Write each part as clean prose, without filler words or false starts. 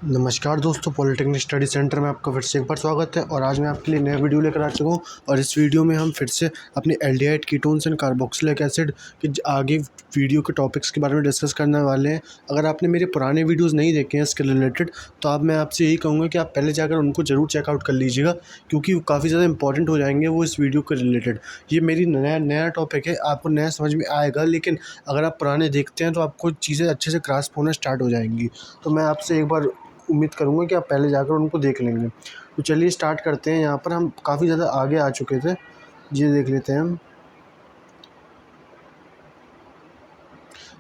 नमस्कार दोस्तों, polytechnic study centre में आपका फिर से एक बार स्वागत है। और आज मैं आपके लिए नया वीडियो लेकर आ चुका हूँ। और इस वीडियो में हम फिर से अपने aldehyde ketones and carboxylic acid के आगे वीडियो के टॉपिक्स के बारे में डिस्कस करने वाले हैं। अगर आपने मेरे पुराने वीडियोस नहीं देखे हैं इसके रिलेटेड, तो मैं आपसे यही कहूँगा कि आप पहले जाकर उनको ज़रूर चेकआउट कर लीजिएगा, क्योंकि वो काफ़ी ज़्यादा इंपॉर्टेंट हो जाएंगे वो इस वीडियो के रिलेटेड। ये मेरी नया टॉपिक है, आपको नया समझ में आएगा, लेकिन अगर आप पुराने देखते हैं तो आपको चीज़ें अच्छे से ग्रास्प होना स्टार्ट हो जाएंगी। तो मैं आपसे एक बार उम्मीद करूँगा कि आप पहले जाकर उनको देख लेंगे। तो चलिए स्टार्ट करते हैं। यहाँ पर हम काफ़ी ज़्यादा आगे आ चुके थे, ये देख लेते हैं हम।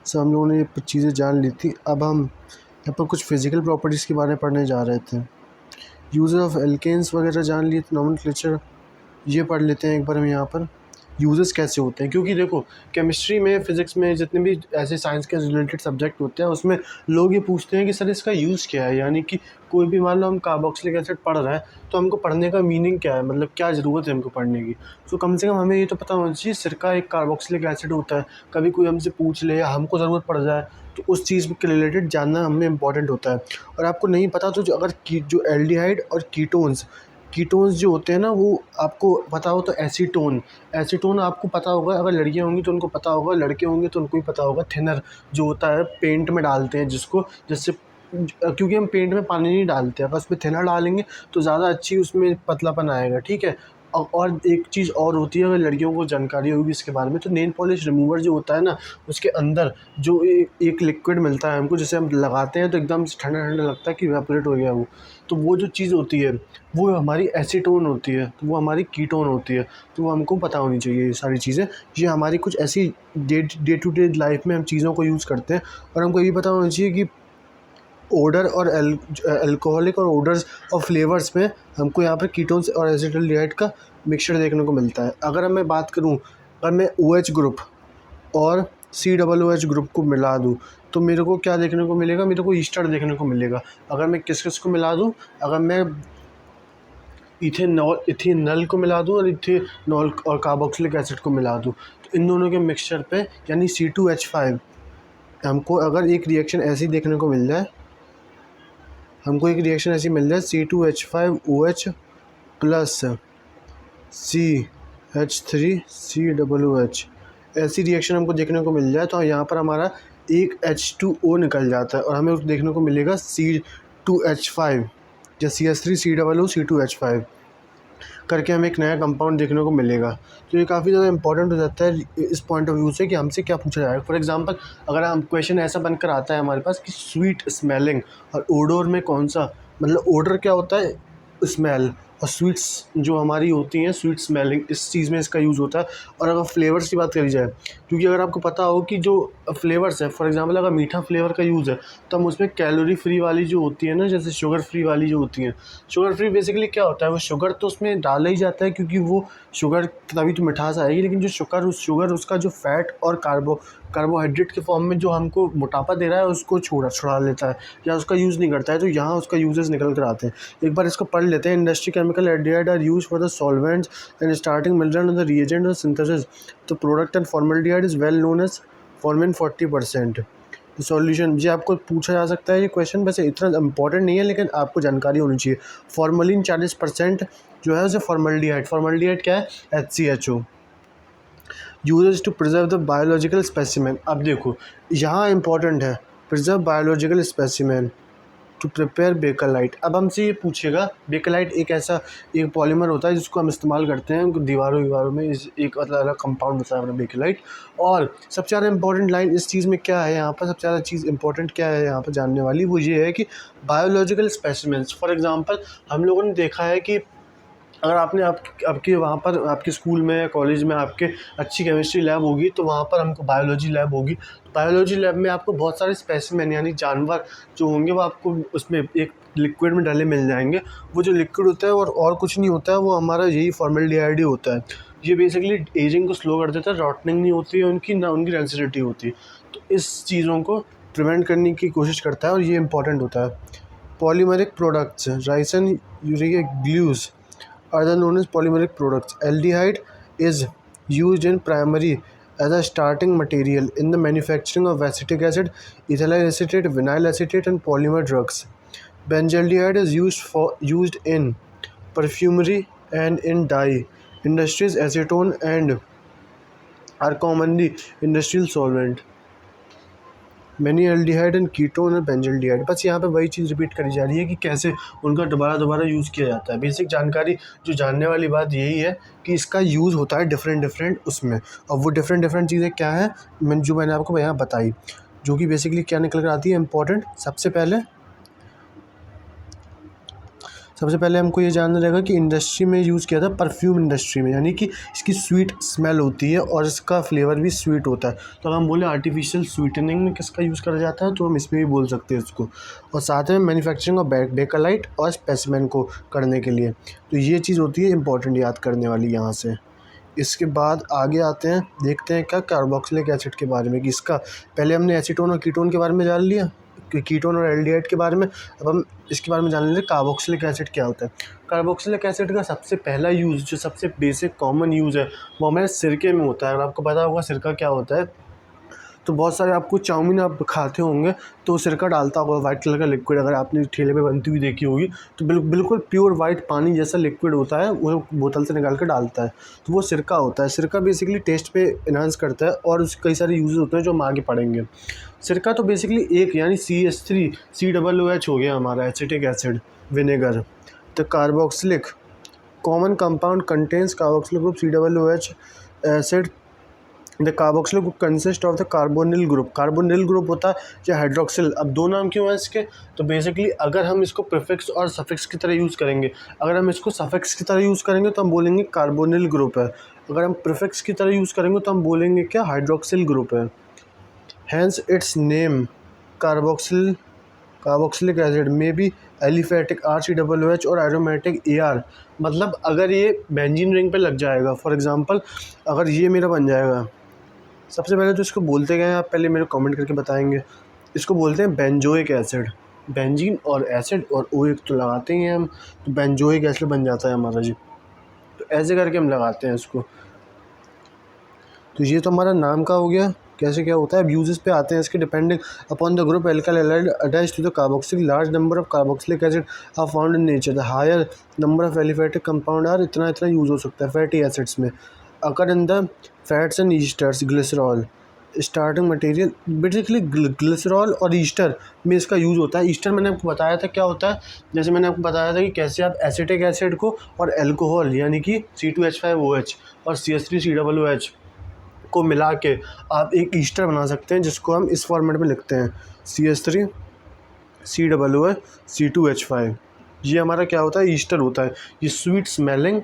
सब हम लोगों ने ये चीज़ें जान ली थी। अब हम यहाँ पर कुछ फिज़िकल प्रॉपर्टीज़ के बारे में पढ़ने जा रहे थे। यूज़र ऑफ एल्केन्स वगैरह जान लिए, नॉमेनक्लेचर ये पढ़ लेते हैं एक बार हम यहाँ पर। यूजेस कैसे होते हैं, क्योंकि देखो केमिस्ट्री में, फिज़िक्स में, जितने भी ऐसे साइंस के रिलेटेड सब्जेक्ट होते हैं उसमें लोग ये पूछते हैं कि सर इसका यूज़ क्या है। यानी कि कोई भी, मान लो हम कार्बोक्सिलिक एसिड पढ़ रहे हैं, तो हमको पढ़ने का मीनिंग क्या है, मतलब क्या ज़रूरत है हमको पढ़ने की। तो कम से कम हमें ये तो पता होना चाहिए सिरका एक कार्बोक्सिलिक एसिड होता है। कभी कोई हमसे पूछ ले या हमको ज़रूरत पड़ जाए तो उस चीज़ के रिलेटेड जानना हमें इंपॉर्टेंट होता है। और आपको नहीं पता तो जो एल्डिहाइड और कीटोन्स जो होते हैं ना, वो आपको पता हो तो एसीटोन आपको पता होगा। अगर लड़कियां होंगी तो उनको पता होगा, लड़के होंगे तो उनको भी पता होगा। थिनर जो होता है पेंट में डालते हैं जिससे क्योंकि हम पेंट में पानी नहीं डालते, अगर उसमें थिनर डालेंगे तो ज़्यादा अच्छी उसमें पतलापन आएगा, ठीक है। और एक चीज़ और होती है, अगर लड़कियों को जानकारी होगी इसके बारे में, तो नेल पॉलिश रिमूवर जो होता है ना, उसके अंदर जो एक लिक्विड मिलता है हमको, जिसे हम लगाते हैं तो एकदम ठंडा ठंडा लगता है कि इवेपोरेट हो गया वो। तो वो जो चीज़ होती है वो हमारी एसीटोन होती है, तो वो हमारी कीटोन होती है। तो वो हमको पता होनी चाहिए ये सारी चीज़ें। ये हमारी कुछ ऐसी डे टू डे लाइफ में हम चीज़ों को यूज़ करते हैं। और हमको ये भी पता होना चाहिए कि ओडर और अल्कोहलिक और ओडर्स और फ्लेवर्स में हमको यहाँ पर कीटोन्स और एसिटाल्डिहाइड का मिक्सचर देखने को मिलता है। अगर मैं बात करूँ, अगर मैं OH ग्रुप और COOH ग्रुप को मिला दूँ तो मेरे को क्या देखने को मिलेगा, मेरे को ईस्टर देखने को मिलेगा। अगर मैं किस किस को मिला दूँ, अगर मैं इथेनॉल को मिला दूँ और इथेनॉल और कार्बोक्सिलिक एसिड को मिला दूँ, तो इन दोनों के मिक्सचर पे यानी C2H5 हमको अगर एक रिएक्शन ऐसी देखने को मिल जाए, C2H5OH प्लस CH3COOH, ऐसी रिएक्शन हमको देखने को मिल जाए तो यहाँ पर हमारा एक H2O निकल जाता है और हमें देखने को मिलेगा C2H5 या CH3COOC2H5 करके हमें एक नया कंपाउंड देखने को मिलेगा। तो ये काफ़ी ज़्यादा इंपॉर्टेंट हो जाता है इस पॉइंट ऑफ व्यू से कि हमसे क्या पूछा जाएगा। फॉर एग्जांपल, अगर हम क्वेश्चन ऐसा बनकर आता है हमारे पास कि स्वीट स्मेलिंग और ओडोर में कौन सा, मतलब ओडर क्या होता है, स्मेल, और स्वीट्स जो हमारी होती हैं स्वीट स्मेलिंग, इस चीज़ में इसका यूज़ होता है। और अगर फ्लेवर्स की बात करी जाए, क्योंकि अगर आपको पता हो कि जो फ्लेवर्स है, फॉर एग्जांपल अगर मीठा फ्लेवर का यूज़ है तो हम उसमें कैलोरी फ्री वाली जो होती है ना, जैसे शुगर फ्री वाली जो होती है, शुगर फ्री बेसिकली क्या होता है, वो शुगर तो उसमें डाला ही जाता है क्योंकि वो शुगर तभी तो मिठास आएगी, लेकिन जो शुगर उसका जो फैट और कार्बोहाइड्रेट के फॉर्म में जो हमको मोटापा दे रहा है उसको छुड़ा लेता है या उसका यूज़ नहीं करता है। तो यहाँ उसका यूजेस निकल कर आते हैं। एक बार इसको पढ़ लेते हैं। Industry chemical aldehyde are use for the solvents and starting mineral and the reagent of synthesis. The product and formaldehyde is well known as formalin 40%। Solution, ये आपको पूछा जा सकता है ये क्वेश्चन, वैसे इतना इंपॉर्टेंट नहीं है लेकिन आपको जानकारी होनी चाहिए। फॉर्मलिन 40% जो है उसे फॉर्मल्डिहाइड क्या है, HCHO। Uses to preserve the biological specimen. अब देखो यहाँ इंपॉर्टेंट है, preserve biological specimen to prepare bakelite. अब हमसे ये पूछेगा, बेकलाइट एक पॉलीमर होता है जिसको हम इस्तेमाल करते हैं दीवारों में, एक अलग कंपाउंड होता है अपना बेकलाइट। और सबसे ज़्यादा इंपॉर्टेंट लाइन इस चीज़ में क्या है, यहाँ पर सबसे ज़्यादा चीज़ इंपॉर्टेंट क्या है यहाँ पर जानने वाली, वो ये है कि बायोलॉजिकल स्पेसिमेंट्स। फॉर एग्जांपल, हम लोगों ने देखा है कि अगर आपके वहाँ पर आपके स्कूल में या कॉलेज में आपके अच्छी केमिस्ट्री लैब होगी तो वहाँ पर हमको बायोलॉजी लैब होगी। तो बायोलॉजी लैब में आपको बहुत सारे स्पेसिमेन यानी जानवर जो होंगे वो आपको उसमें एक लिक्विड में डले मिल जाएंगे। वो जो लिक्विड होता है और कुछ नहीं होता है, वो हमारा यही फॉर्मल्डिहाइड ही होता है। ये बेसिकली एजिंग को स्लो कर देता है, रॉटनिंग नहीं होती है उनकी, ना उनकी डेंसिटी होती। तो इस चीज़ों को प्रिवेंट करने की कोशिश करता है और ये इंपॉर्टेंट होता है। Polymeric products, resin uric glues are known as polymeric products. Aldehyde is used in primary as a starting material in the manufacturing of acetic acid, ethyl acetate, vinyl acetate and polymer drugs. Benzaldehyde is used in perfumery and in dye industries. Acetone and are commonly industrial solvent. Many aldehyde and ketone और benzaldehyde. बस यहाँ पे वही चीज़ repeat करी जा रही है कि कैसे उनका दोबारा यूज़ किया जाता है. बेसिक जानकारी जो जानने वाली बात यही है कि इसका यूज़ होता है डिफरेंट उसमें, और वो डिफरेंट चीज़ें क्या है मैंने आपको यहाँ बताई, जो कि बेसिकली क्या निकल कर आती है इंपॉर्टेंट. सबसे पहले हमको ये जानना रहेगा कि इंडस्ट्री में यूज़ किया था, परफ्यूम इंडस्ट्री में, यानी कि इसकी स्वीट स्मेल होती है और इसका फ्लेवर भी स्वीट होता है. तो अगर हम बोले आर्टिफिशियल स्वीटनिंग में किसका यूज़ करा जाता है, तो हम इसमें भी बोल सकते हैं इसको. और साथ में मैन्युफैक्चरिंग ऑफ बेकलाइट और स्पेसिमेन को करने के लिए. तो ये चीज़ होती है इंपॉर्टेंट याद करने वाली यहाँ से. इसके बाद आगे आते हैं, देखते हैं क्या कार्बोक्सिलिक एसिड के बारे में, कि इसका पहले हमने एसीटोन और कीटोन के बारे में जान लिया, कीटोन और एल्डिहाइड के बारे में. अब हम इसके बारे में जान लेंगे कार्बोक्सिलिक एसिड क्या होता है. कार्बोक्सिलिक एसिड का सबसे पहला यूज़, जो सबसे बेसिक कॉमन यूज़ है, वो हमारे सिरके में होता है. अगर आपको पता होगा सिरका क्या होता है, तो बहुत सारे आपको चाउमीन आप खाते होंगे तो सिरका डालता होगा, वाइट कलर का लिक्विड. अगर आपने ठेले पे बनती हुई देखी होगी तो बिल्कुल प्योर वाइट पानी जैसा लिक्विड होता है, वो बोतल से निकाल कर डालता है, तो वो सिरका होता है. सिरका बेसिकली टेस्ट पे इन्हांस करता है और उसके कई सारे यूज़ होते हैं जो हम आगे पढ़ेंगे. सिरका तो बेसिकली एक यानी CH3COOH हो गया हमारा acetic acid. Vinegar. The carboxylic common compound contains carboxylic group COOH acid. The carboxylic group consist of the carbonyl group. Carbonyl group होता है या हाइड्रोक्सिल. अब दो नाम क्यों है इसके, तो बेसिकली अगर हम इसको प्रीफिक्स और सफिक्स की तरह यूज़ करेंगे, अगर हम इसको सफिक्स की तरह यूज़ करेंगे तो हम बोलेंगे कार्बोनिल ग्रुप है. अगर हम प्रीफिक्स की तरह यूज़ करेंगे तो हम बोलेंगे क्या, हाइड्रोक्सिल ग्रुप है. Hence its name carboxylic acid may be aliphatic RCOOH और एरोमेटिक AR. मतलब अगर ये बेंजीन रिंग पे लग जाएगा, फॉर एग्जांपल अगर ये मेरा बन जाएगा, सबसे पहले तो इसको बोलते क्या हैं, आप पहले मेरे कमेंट करके बताएंगे. इसको बोलते हैं बेंजोइक एसिड. बेंजीन और एसिड और ओइक तो लगाते ही हैं हम, तो बेंजोइक एसिड बन जाता है हमारा जी. तो ऐसे करके हम लगाते हैं इसको. तो ये तो हमारा नाम का हो गया, कैसे क्या होता है. अब यूजेस पे आते हैं इसके. Depending upon the group alkyl halide attached to the carboxylic, large number of carboxylic acid are found in nature. The higher number of aliphatic compound are, इतना यूज़ हो सकता है फैटी एसिड्स में. Occur in the fats and esters. Glycerol starting material. Basically glycerol और ester में इसका use होता है. ईस्टर मैंने आपको बताया था क्या होता है, जैसे मैंने आपको बताया था कि कैसे आप एसिटिक एसिड को और अल्कोहल यानी कि C2H5OH और CH3COOH को मिला के आप एक ईस्टर बना सकते हैं, जिसको हम इस फॉर्मेट में लिखते हैं CH3COOH C2H5. ये हमारा क्या होता है, ईस्टर होता है. ये स्वीट स्मेलिंग,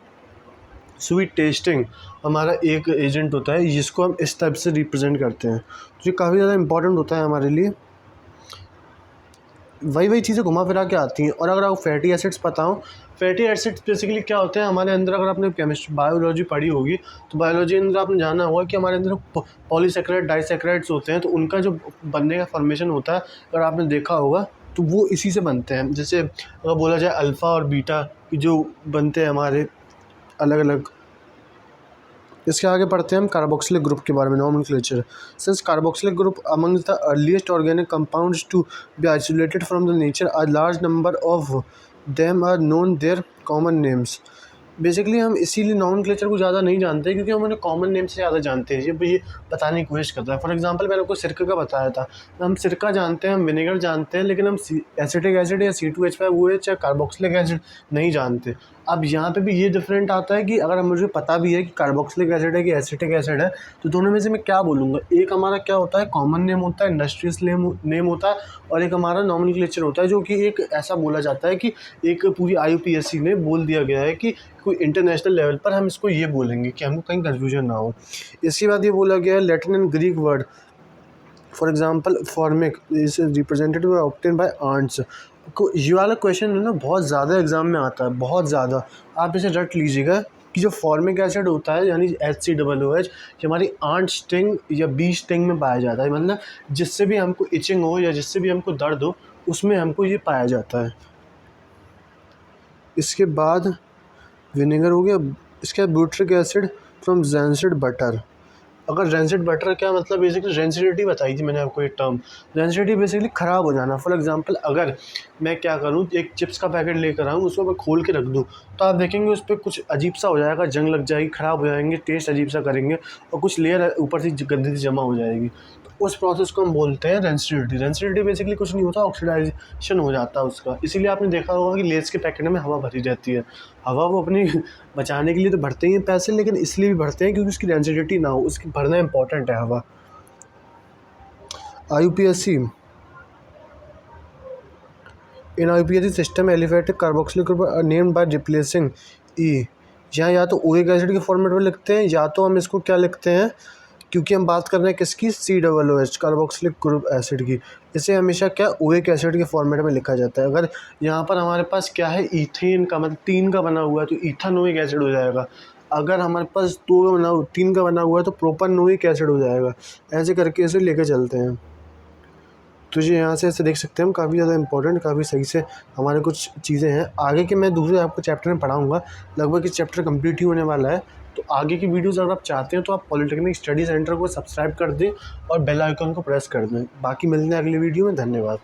स्वीट टेस्टिंग हमारा एक एजेंट होता है, जिसको हम इस टाइप से रिप्रेजेंट करते हैं. तो ये काफ़ी ज़्यादा इंपॉर्टेंट होता है हमारे लिए. वही चीज़ें घुमा फिरा के आती हैं. और अगर आपको फैटी एसिड्स पता हो, फैटी एसिड्स बेसिकली क्या होते हैं हमारे अंदर, अगर आपने केमिस्ट्री बायोलॉजी पढ़ी होगी तो बायोलॉजी अंदर आपने जाना होगा कि हमारे अंदर पॉलीसेक्राइड डाइसेक्राइड्स होते हैं. तो उनका जो बनने का फॉर्मेशन होता है, अगर आपने देखा होगा तो वो इसी से बनते हैं. जैसे अगर बोला जाए अल्फ़ा और बीटा जो बनते हैं हमारे अलग अलग. इसके आगे पढ़ते हैं हम कार्बोक्सिलिक ग्रुप के बारे में. Nomenclature. Since carboxylic group among the earliest organic compounds to be isolated from the nature, a large number of them are known their common names. Basically हम इसीलिए नॉमेनक्लेचर को ज़्यादा नहीं जानते, क्योंकि हम उन्हें कॉमन नेम से ज़्यादा जानते हैं. ये बताने की कोशिश करता है. फॉर एग्जांपल मैंने आपको सिरका का बताया था, हम सिरका जानते हैं, हम विनेगर जानते हैं, लेकिन हम एसिटिक एसिड या C2H5OH या कार्बोक्सिलिक एसिड नहीं जानते. अब यहाँ पे भी ये डिफरेंट आता है कि अगर मुझे पता भी है कि कार्बोक्सिलिक एसिड है कि एसिटिक एसिड है, तो दोनों में से मैं क्या बोलूँगा. एक हमारा क्या होता है, कॉमन नेम होता है, इंडस्ट्रियल नेम होता है, और एक हमारा नॉमेनक्लेचर होता है, जो कि एक ऐसा बोला जाता है कि एक पूरी IUPAC ने बोल दिया गया है कि कोई इंटरनेशनल लेवल पर हम इसको ये बोलेंगे कि हमको कहीं कन्फ्यूजन ना हो. इसके बाद ये बोला गया है Latin and Greek word. For example formic is represented by obtain by ants. ये वाला क्वेश्चन है ना, बहुत ज़्यादा एग्जाम में आता है, बहुत ज़्यादा. आप इसे रट लीजिएगा कि जो फॉर्मिक एसिड होता है यानी HCOOH, ये हमारी आंट स्टिंग या बी स्टिंग में पाया जाता है. मतलब जिससे भी हमको इचिंग हो या जिससे भी हमको दर्द हो, उसमें हमको ये पाया जाता है. इसके बाद विनेगर हो गया. इसके बाद ब्यूट्रिक एसिड फ्रॉम जैनसिड बटर. अगर रेंसिड बटर क्या मतलब बेसिकली रेंसिडिटी बताई थी मैंने आपको एक टर्म। रेंसिडिटी बेसिकली ख़राब हो जाना। फॉर एग्जांपल अगर मैं क्या करूँ, एक चिप्स का पैकेट लेकर आऊँ, उसको मैं खोल के रख दूँ, तो आप देखेंगे उस पर कुछ अजीब सा हो जाएगा, जंग लग जाएगी, ख़राब हो जाएंगे, टेस्ट अजीब सा करेंगे और कुछ लेयर ऊपर से गंदगी जमा हो जाएगी। तो उस प्रोसेस को हम बोलते हैं रेंसिडिटी। रेंसिडिटी बेसिकली कुछ नहीं होता, ऑक्सीडाइजेशन हो जाता है उसका। इसीलिए आपने देखा होगा कि लेज़ के पैकेट में हवा भरी रहती है। हवा वो अपनी बचाने के लिए तो भरते ही हैं पैसे, लेकिन इसलिए भी भरते हैं क्योंकि उसकी रेंसिडिटी ना हो, उसकी भरना इंपॉर्टेंट है हवा। IUPAC, in IUPAC system aliphatic carboxylic group are named by replacing E. यहाँ या तो ओइक एसिड के फॉर्मेट में लिखते हैं, या तो हम इसको क्या लिखते हैं, क्योंकि हम बात कर रहे हैं किसकी, COOH कार्बोक्सिलिक ग्रुप एसिड की, इसे हमेशा क्या ओइक एसिड के फॉर्मेट में लिखा जाता है। अगर यहाँ पर हमारे पास क्या है, ईथेन का मतलब 3 का बना हुआ है तो इथानोइक एसिड हो जाएगा। अगर हमारे पास 3 का बना हुआ है तो प्रोपानोइक एसिड हो जाएगा। ऐसे करके इसे लेके चलते हैं। तो ये यहाँ से ऐसे देख सकते हैं हम, काफ़ी ज़्यादा इंपॉर्टेंट, काफ़ी सही से हमारे कुछ चीज़ें हैं। आगे के मैं दूसरे आपको चैप्टर में पढ़ाऊँगा, लगभग इस चैप्टर कंप्लीट ही होने वाला है। तो आगे की वीडियोज़ अगर आप चाहते हैं तो आप पॉलिटेक्निक स्टडी सेंटर को सब्सक्राइब कर दें और बेल आइकन को प्रेस कर दें। बाकी मिलते हैं अगली वीडियो में। धन्यवाद।